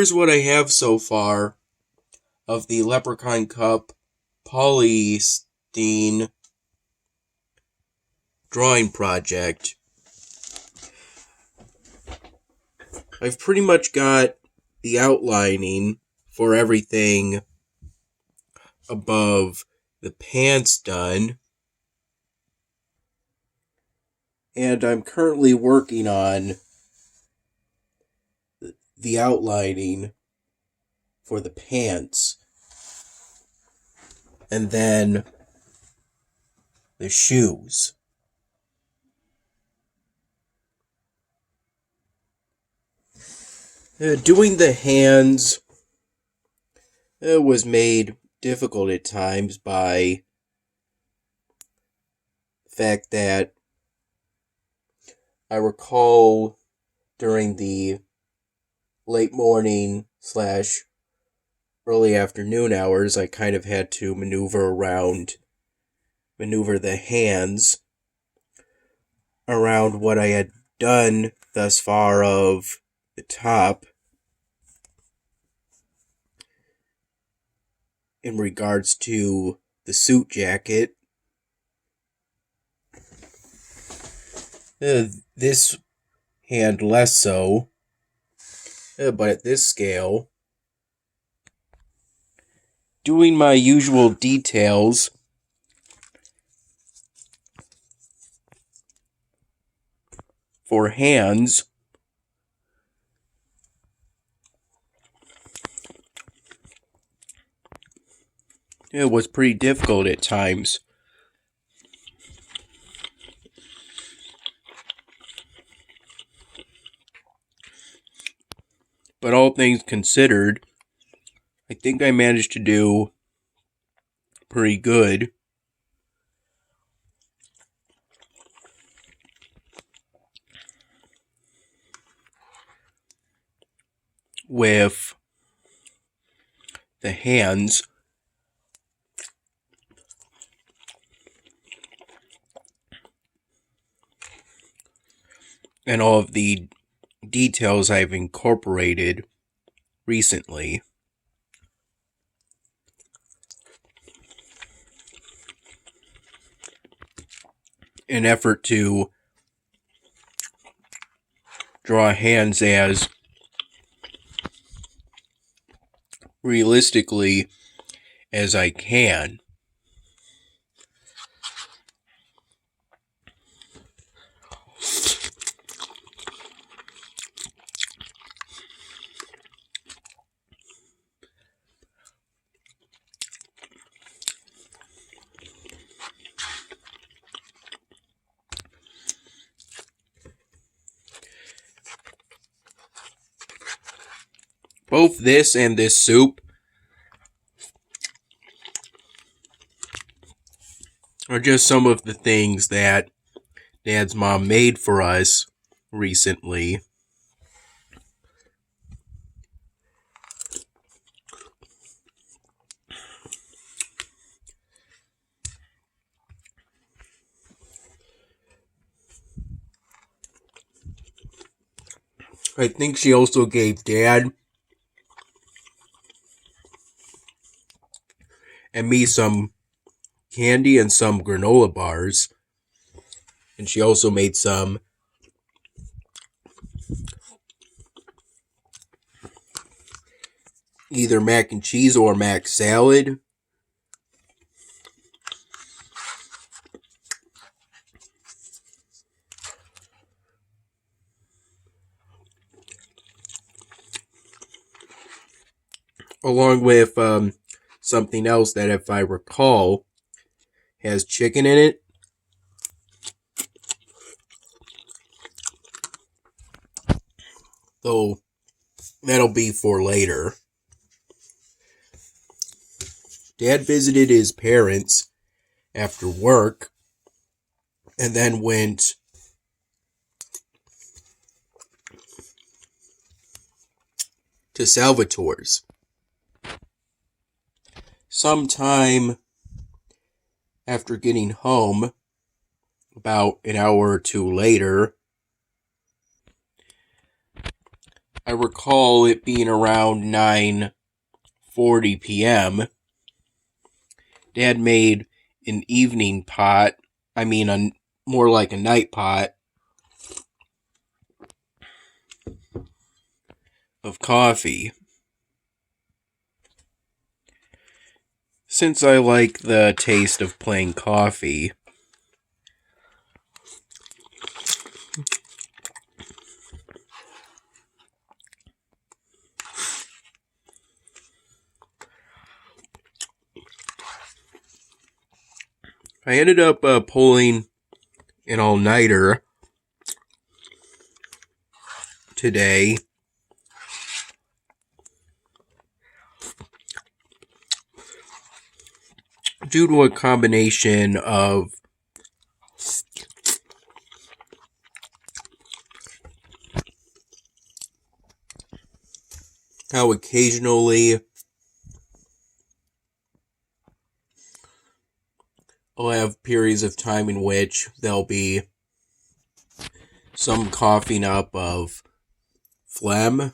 here's what I have so far of the Leprechaun Cup polystyrene drawing project. I've pretty much got the outlining for everything above the pants done. And I'm currently working on the outlining for the pants. And then the shoes. Doing the hands was made difficult at times by the fact that I recall during the late morning / early afternoon hours, I kind of had to maneuver the hands around what I had done thus far of the top in regards to the suit jacket. This hand less so, but at this scale, doing my usual details for hands. It was pretty difficult at times. But all things considered, I think I managed to do pretty good. With the hands. And all of the details I've incorporated recently. In an effort to draw hands as realistically as I can. Both this and this soup are just some of the things that Dad's mom made for us recently. I think she also gave Dad and me some candy and some granola bars. And she also made some either mac and cheese or mac salad. Along with something else that, if I recall, has chicken in it. Though that'll be for later. Dad visited his parents after work and then went to Salvatore's. Sometime after getting home, about an hour or two later, I recall it being around 9:40 p.m. Dad made an evening pot. More like a night pot of coffee. Since I like the taste of plain coffee, I ended up pulling an all-nighter today. Due to a combination of how occasionally I'll have periods of time in which there'll be some coughing up of phlegm.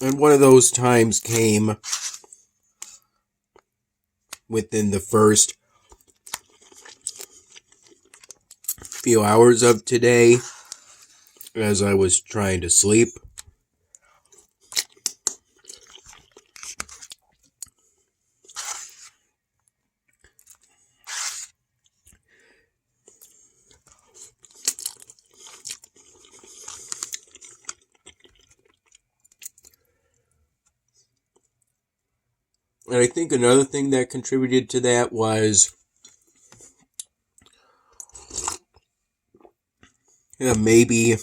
And one of those times came within the first few hours of today as I was trying to sleep. And I think another thing that contributed to that was maybe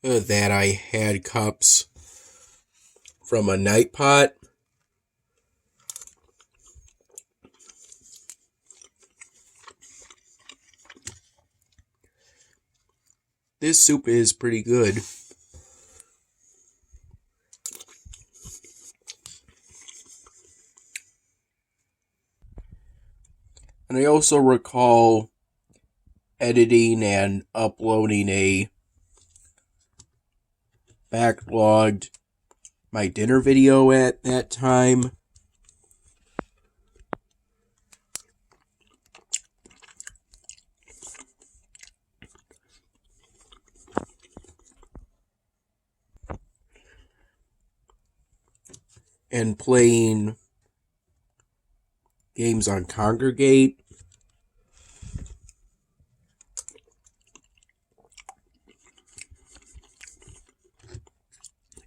that I had cups from a night pot. This soup is pretty good. And I also recall editing and uploading a backlogged my dinner video at that time. And playing games on Congregate.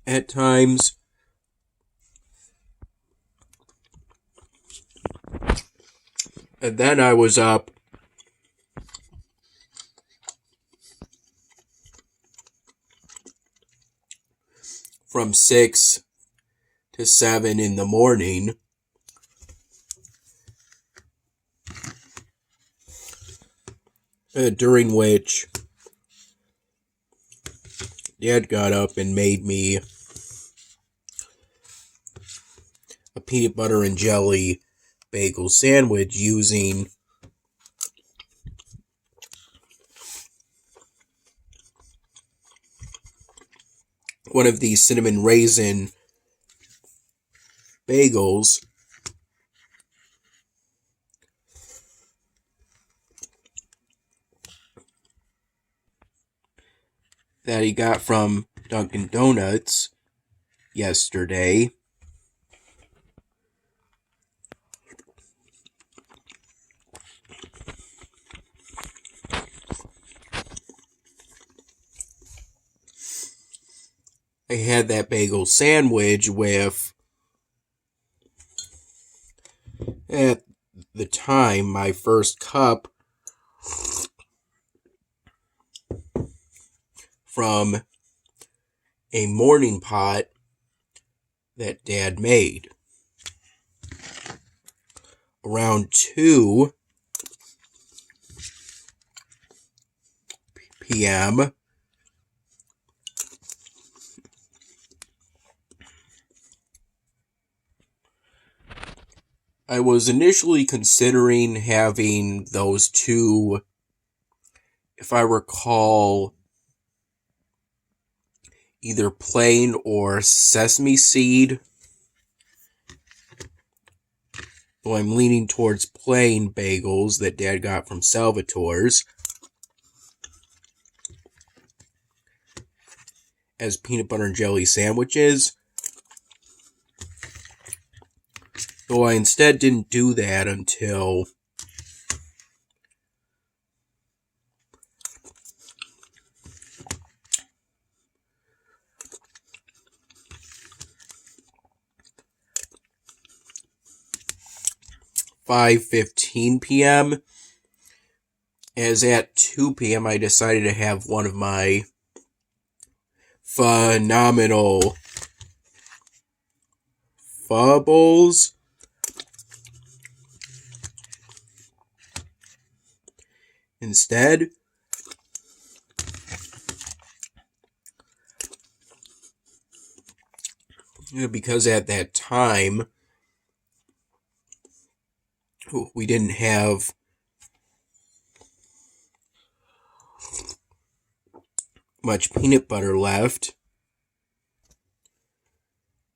At times. And then I was up from 6 to 7 in the morning. During which Dad got up and made me a peanut butter and jelly bagel sandwich using one of these cinnamon raisin bagels that he got from Dunkin' Donuts yesterday. I had that bagel sandwich with, at the time, my first cup from a morning pot that Dad made. Around 2 p.m., I was initially considering having those two, if I recall, either plain or sesame seed. Though I'm leaning towards plain bagels that Dad got from Salvatore's as peanut butter and jelly sandwiches. Though I instead didn't do that until (5:15 p.m.). As at 2 p.m. I decided to have one of my phenomenal pho bowls. Instead, because at that time we didn't have much peanut butter left,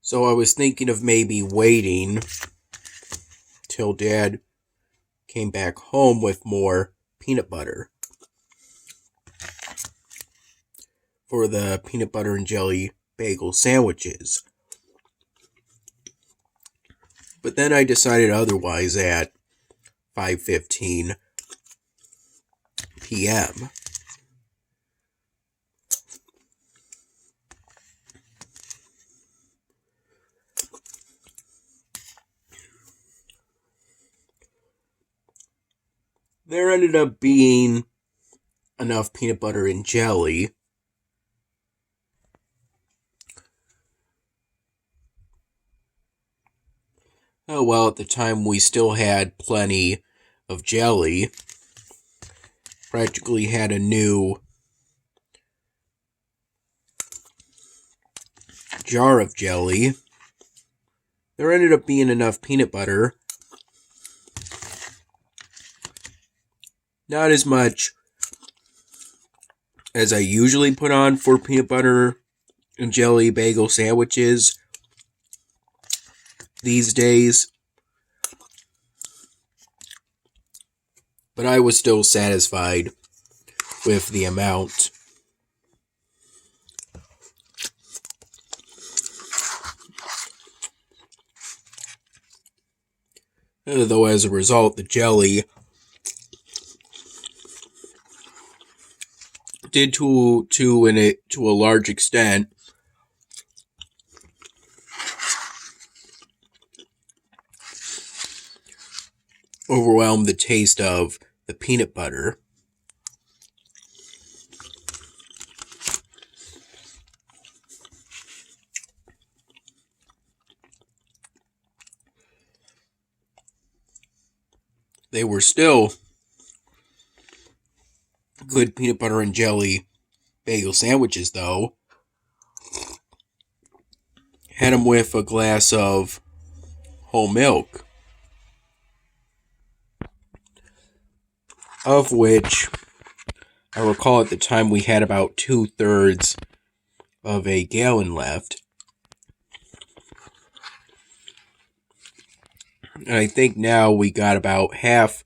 so I was thinking of maybe waiting till Dad came back home with more peanut butter for the peanut butter and jelly bagel sandwiches. But then I decided otherwise at 5:15 p.m. There ended up being enough peanut butter and jelly Oh, well, at the time we still had plenty of jelly. Practically had a new jar of jelly. There ended up being enough peanut butter. Not as much as I usually put on for peanut butter and jelly bagel sandwiches these days. But I was still satisfied with the amount. Though as a result, the jelly did to a large extent overwhelm the taste of the peanut butter. They were still good peanut butter and jelly bagel sandwiches, though. Had them with a glass of whole milk, of which I recall at the time we had about 2/3 of a gallon left. And I think now we got about half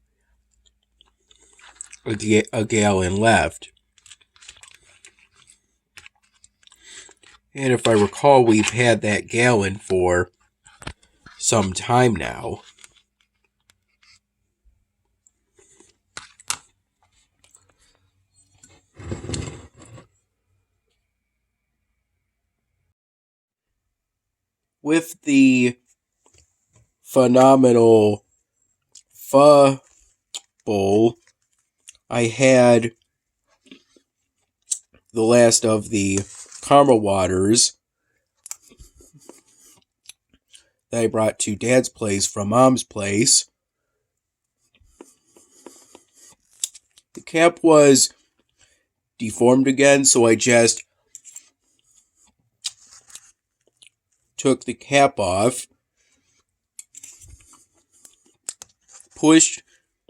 a gallon left. And if I recall, we've had that gallon for some time now. With the phenomenal pho bowl, I had the last of the caramel waters that I brought to Dad's place from Mom's place. The cap was deformed again, so I just took the cap off pushed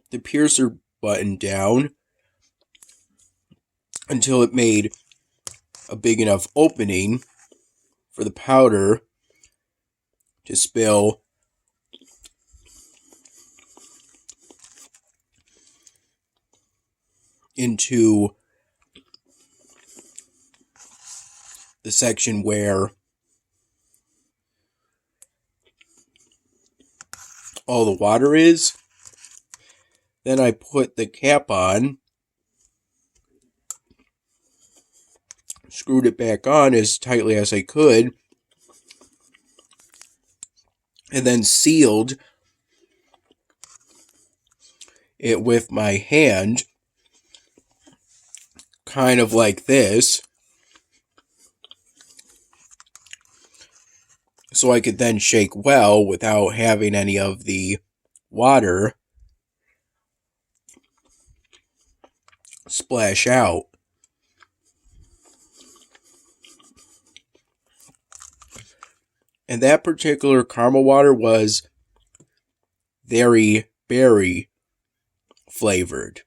the piercer button down until it made a big enough opening for the powder to spill into the section where all the water is. Then I put the cap on, screwed it back on as tightly as I could, and then sealed it with my hand, kind of like this, so I could then shake well without having any of the water splash out. And that particular caramel water was very berry flavored.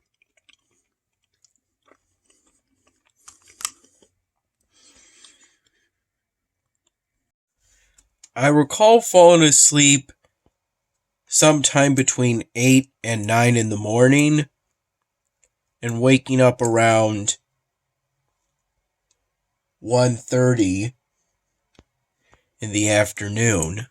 I recall falling asleep sometime between 8 and 9 in the morning and waking up around 1:30 in the afternoon.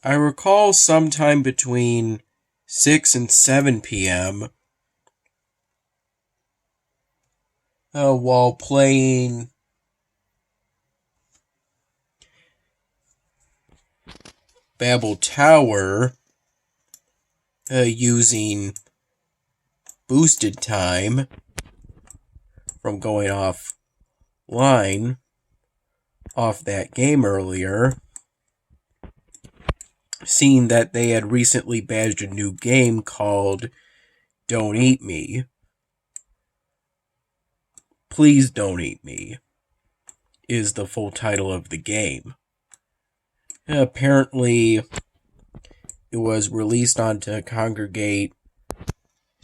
I recall sometime between 6 and 7 p.m. While playing Babel Tower using boosted time from going offline off that game earlier, seeing that they had recently badged a new game called Don't Eat Me. Please Don't Eat Me is the full title of the game. Apparently, it was released onto Congregate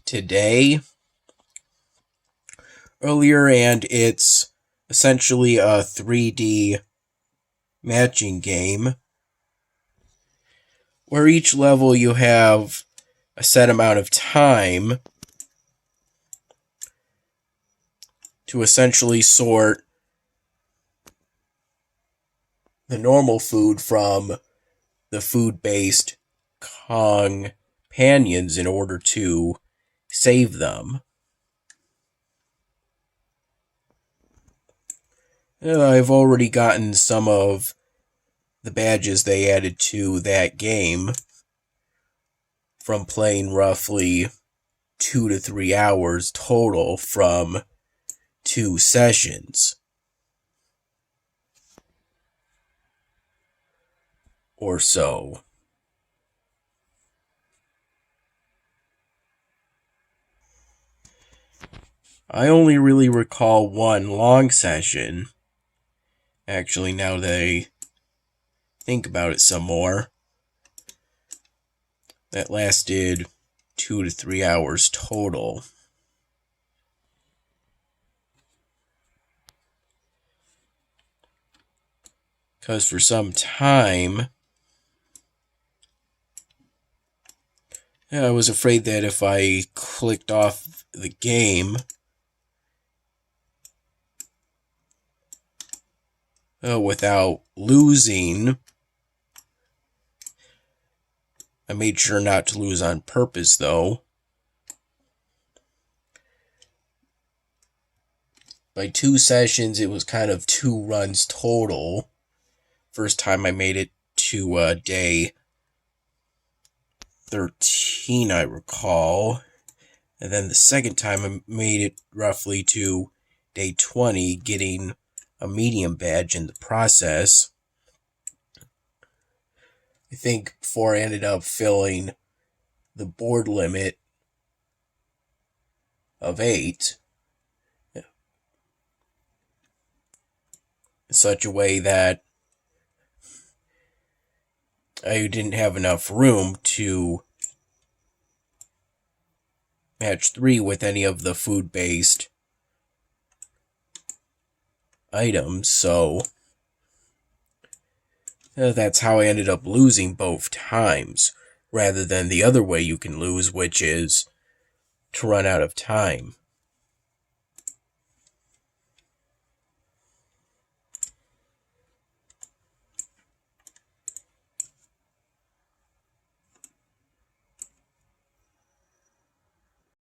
today, earlier, and it's essentially a 3D matching game where each level you have a set amount of time to essentially sort the normal food from the food-based companions in order to save them. I've already gotten some of the badges they added to that game from playing roughly 2 to 3 hours total from 2 sessions or so. I only really recall one long session, actually, now that I think about it some more, that lasted 2 to 3 hours total. Because for some time, I was afraid that if I clicked off the game, without losing, I made sure not to lose on purpose, though. By 2 sessions, it was kind of 2 runs total. First time I made it to day 13, I recall. And then the second time I made it roughly to day 20, getting a medium badge in the process. I think before I ended up filling the board limit of 8. In such a way that I didn't have enough room to match 3 with any of the food-based items, so that's how I ended up losing both times, rather than the other way you can lose, which is to run out of time.